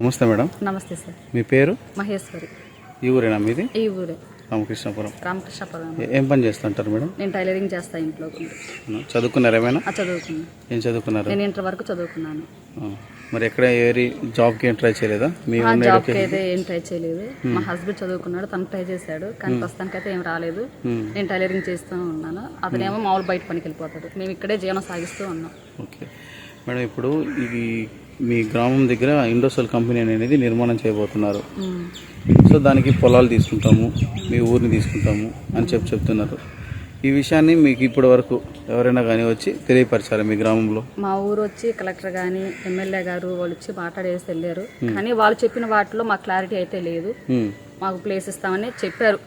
నమస్తే మేడం. నమస్తే సార్. మీ పేరు? మహేశ్వరి. ఈ ఊరేనా మీది? ఈ ఊరే. రామకృష్ణపురం. రామకృష్ణపురం. ఏం పని చేస్తుంటారు మేడం? నేను టైలరింగ్ చేస్తా ఇంట్లో. చదువుకున్నారు ఏమైనా? చదువుకున్నాను. ఏం చదువుకున్నారు? నేను ఇంటర్ వరకు చదువుకున్నాను. మరి ఎక్కడ జాబ్కి ఏం ట్రై చేయలేదా? మీ జాబ్కి అయితే ఏం ట్రై చేయలేదు. మా హస్బెండ్ చదువుకున్నాడు, తను ట్రై చేశాడు, కానీ ప్రస్తుతానికైతే ఏం రాలేదు. నేను టైలరింగ్ చేస్తూ ఉన్నాను, అతనేమో మామూలు బయట పనికి వెళ్ళిపోతాడు. మేము ఇక్కడే జీవనం సాగిస్తూ ఉన్నాం. ఓకే మేడం, ఇప్పుడు ఇది మీ గ్రామం దగ్గర ఇండోసోల్ కంపెనీ అనేది నిర్మాణం చేయబోతున్నారు. సో దానికి పొలాలు తీసుకుంటాము, మీ ఊరిని తీసుకుంటాము అని చెప్తున్నారు. ఈ విషయాన్ని మీకు ఇప్పటి వరకు ఎవరైనా కానీ వచ్చి తెలియపరిచారు మీ గ్రామంలో? మా ఊరు వచ్చి కలెక్టర్ కానీ ఎమ్మెల్యే గారు వాళ్ళు వచ్చి మాట్లాడేసి వెళ్ళారు, కానీ వాళ్ళు చెప్పిన వాటిలో మాకు క్లారిటీ అయితే లేదు. మాకు ప్లేస్ ఇస్తామని చెప్పారు,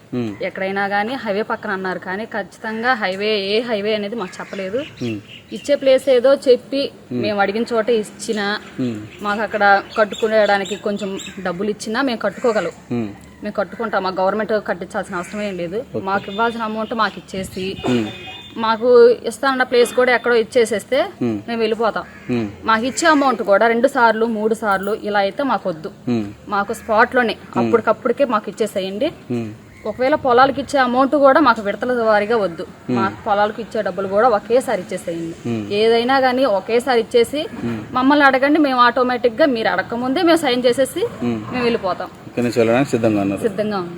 ఎక్కడైనా కానీ హైవే పక్కన అన్నారు, కానీ ఖచ్చితంగా ఏ హైవే అనేది మాకు చెప్పలేదు. ఇచ్చే ప్లేస్ ఏదో చెప్పి మేము అడిగిన చోట ఇచ్చినా మాకు అక్కడ కట్టుకునేడానికి కొంచెం డబ్బులు ఇచ్చినా మేము కట్టుకోగలం, మేము కట్టుకుంటాం. మాకు గవర్నమెంట్ కట్టించాల్సిన అవసరం ఏం లేదు. మాకు ఇవ్వాల్సిన అమౌంట్ మాకు ఇచ్చేసి మాకు ఇస్తానన్న ప్లేస్ కూడా ఎక్కడో ఇచ్చేసేస్తే మేము వెళ్ళిపోతాం. మాకు ఇచ్చే అమౌంట్ కూడా 2 సార్లు 3 సార్లు ఇలా అయితే మాకు వద్దు. మాకు స్పాట్ లోనే అప్పటికప్పుడికే మాకు ఇచ్చేసేయండి. ఒకవేళ పొలాలకు ఇచ్చే అమౌంట్ కూడా మాకు విడతల వారీగా వద్దు. మాకు పొలాలకు ఇచ్చే డబ్బులు కూడా ఒకేసారి ఇచ్చేసేయండి. ఏదైనా కానీ ఒకేసారి ఇచ్చేసి మమ్మల్ని అడగండి, మేము ఆటోమేటిక్ గా మీరు అడగకముందే మేము సైన్ చేసేసి మేము వెళ్ళిపోతాం. సిద్ధంగా ఉన్నాం.